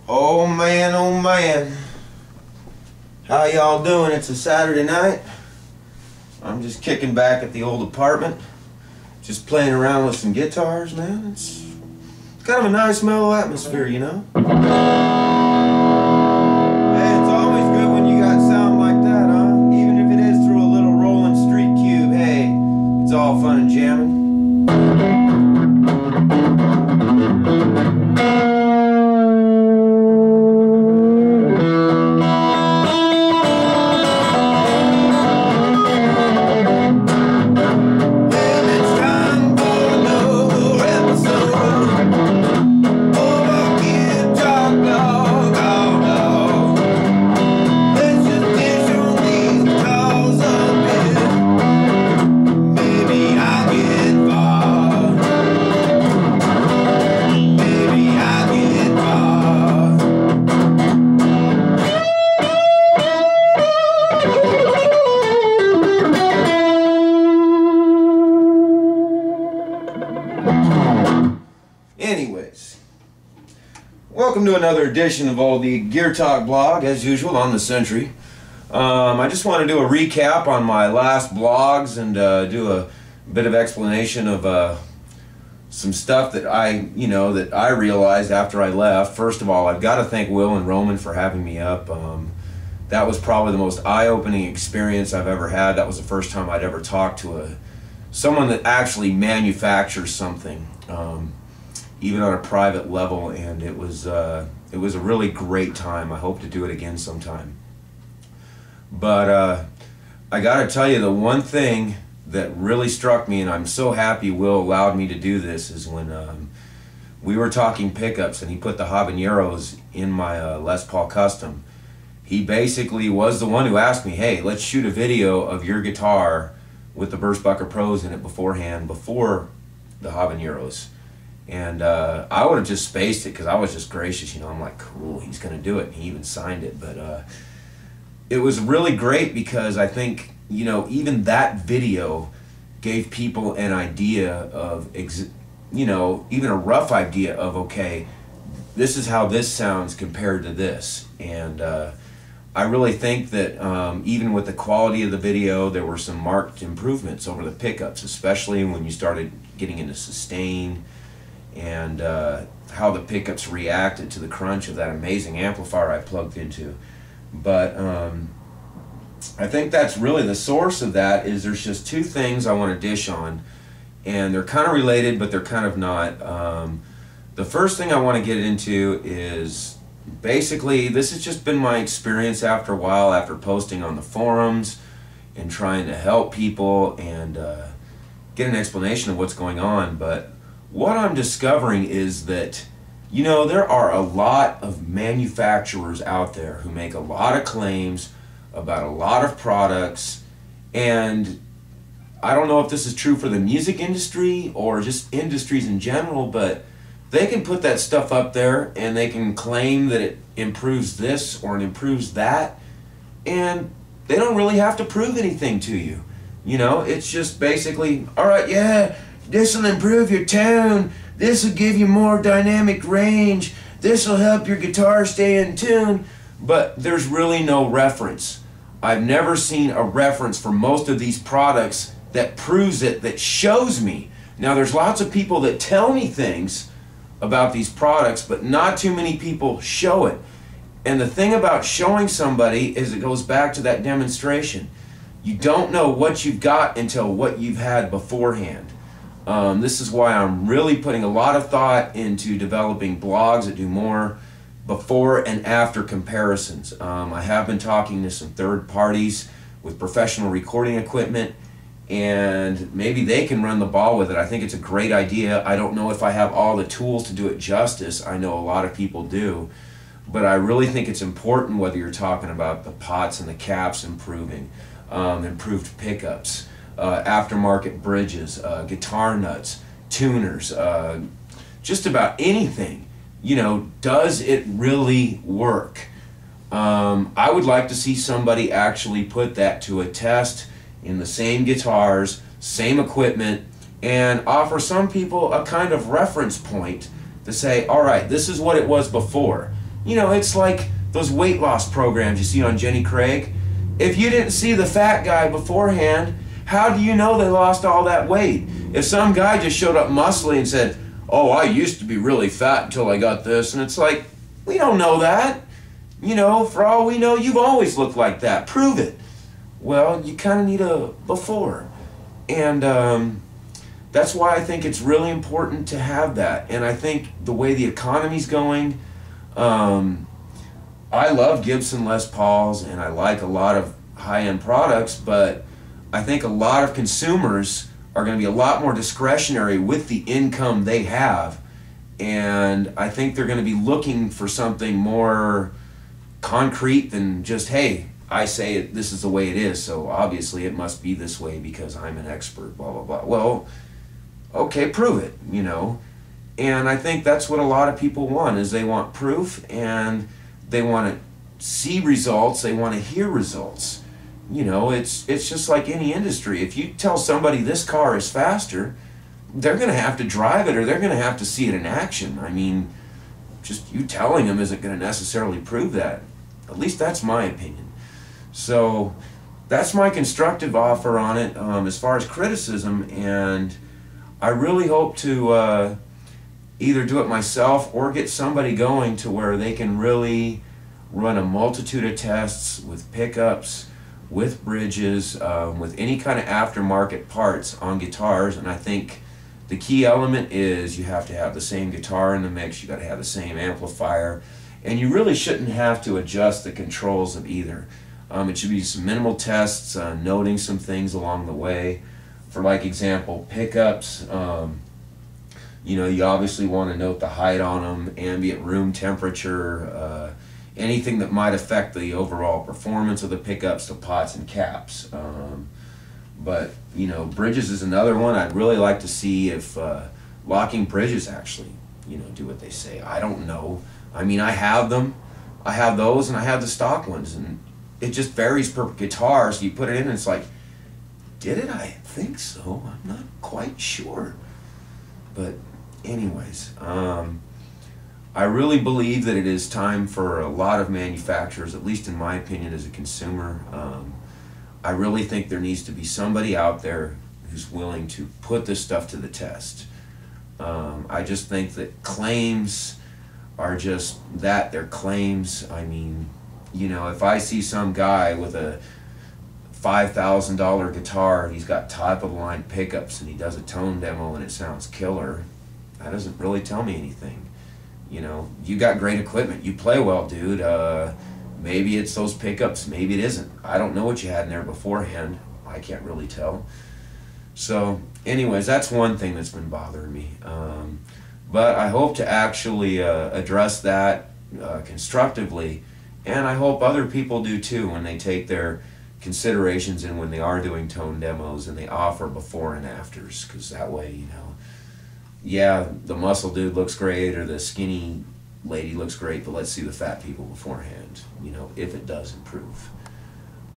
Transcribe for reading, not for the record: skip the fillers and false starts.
Oh man, how y'all doing? It's a Saturday night. I'm just kicking back at the old apartment, just playing around with some guitars, man. It's kind of a nice mellow atmosphere, you know? Hey, it's always good when you got sound like that, huh? Even if it is through a little rolling street cube, hey, it's all fun and jamming. Anyways, welcome to another edition of all the Gear Talk blog, as usual on the Century. I just want to do a recap on my last blogs and do a bit of explanation of some stuff that I realized after I left. First of all, I've got to thank Will and Roman for having me up. That was probably the most eye-opening experience I've ever had. That was the first time I'd ever talked to someone that actually manufactures something. Even on a private level, and it was a really great time. I hope to do it again sometime. But I gotta tell you, the one thing that really struck me, and I'm so happy Will allowed me to do this, is when we were talking pickups and he put the habaneros in my Les Paul Custom. He basically was the one who asked me, hey, let's shoot a video of your guitar with the Burstbucker Pros in it beforehand, before the habaneros. And I would have just spaced it because I was just gracious, you know. I'm like, cool, he's going to do it. And he even signed it. But it was really great because I think, you know, even that video gave people an idea of, even a rough idea of, okay, this is how this sounds compared to this. And I really think that even with the quality of the video, there were some marked improvements over the pickups, especially when you started getting into sustain, and how the pickups reacted to the crunch of that amazing amplifier I plugged into. But I think that's really the source of that. Is there's just two things I want to dish on, and they're kind of related, but they're kind of not. The first thing I want to get into is basically, this has just been my experience after a while, after posting on the forums and trying to help people and get an explanation of what's going on. But what I'm discovering is that, you know, there are a lot of manufacturers out there who make a lot of claims about a lot of products, and I don't know if this is true for the music industry or just industries in general, but they can put that stuff up there and they can claim that it improves this or it improves that, and they don't really have to prove anything to you. You know, it's just basically, all right, yeah, this will improve your tone, this will give you more dynamic range, this will help your guitar stay in tune, but there's really no reference. I've never seen a reference for most of these products that proves it, that shows me. Now, there's lots of people that tell me things about these products, but not too many people show it. And the thing about showing somebody is it goes back to that demonstration. You don't know what you've got until what you've had beforehand. This is why I'm really putting a lot of thought into developing blogs that do more before and after comparisons. I have been talking to some third parties with professional recording equipment, and maybe they can run the ball with it. I think it's a great idea. I don't know if I have all the tools to do it justice. I know a lot of people do, but I really think it's important, whether you're talking about the pots and the caps improving, improved pickups, aftermarket bridges, guitar nuts, tuners, just about anything. You know, does it really work? I would like to see somebody actually put that to a test in the same guitars, same equipment, and offer some people a kind of reference point to say, all right, this is what it was before. You know, it's like those weight loss programs you see on Jenny Craig. If you didn't see the fat guy beforehand, how do you know they lost all that weight? If some guy just showed up muscly and said, oh, I used to be really fat until I got this, and it's like, we don't know that. You know, for all we know, you've always looked like that. Prove it. Well, you kind of need a before. And that's why I think it's really important to have that. And I think the way the economy's going, I love Gibson Les Pauls and I like a lot of high-end products, but I think a lot of consumers are going to be a lot more discretionary with the income they have, and I think they're going to be looking for something more concrete than just, hey, I say it, this is the way it is, so obviously it must be this way because I'm an expert, blah, blah, blah. Well, okay, prove it, you know. And I think that's what a lot of people want, is they want proof, and they want to see results, they want to hear results. You know, it's just like any industry. If you tell somebody this car is faster, they're going to have to drive it, or they're going to have to see it in action. I mean, just you telling them isn't going to necessarily prove that. At least that's my opinion. So that's my constructive offer on it as far as criticism, and I really hope to either do it myself or get somebody going to where they can really run a multitude of tests with pickups, with bridges, with any kind of aftermarket parts on guitars. And I think the key element is you have to have the same guitar in the mix, you got to have the same amplifier, and you really shouldn't have to adjust the controls of either. It should be some minimal tests, noting some things along the way. For like example, pickups, you know, you obviously want to note the height on them, ambient room temperature, anything that might affect the overall performance of the pickups, the pots and caps. But, you know, bridges is another one. I'd really like to see if locking bridges actually, you know, do what they say. I don't know. I mean, I have them. I have those and I have the stock ones, and it just varies per guitar. So you put it in and it's like, did it? I think so. I'm not quite sure. But anyways, I really believe that it is time for a lot of manufacturers, at least in my opinion as a consumer. I really think there needs to be somebody out there who's willing to put this stuff to the test. I just think that claims are just that, they're claims. I mean, you know, if I see some guy with a $5,000 guitar and he's got top-of-the-line pickups and he does a tone demo and it sounds killer, that doesn't really tell me anything. You know, you got great equipment, you play well, dude. Maybe it's those pickups, maybe it isn't. I don't know what you had in there beforehand. I can't really tell. So anyways, that's one thing that's been bothering me. But I hope to actually address that constructively, and I hope other people do too when they take their considerations in when they are doing tone demos and they offer before and afters, because that way, you know, yeah, the muscle dude looks great or the skinny lady looks great, but let's see the fat people beforehand, you know, if it does improve.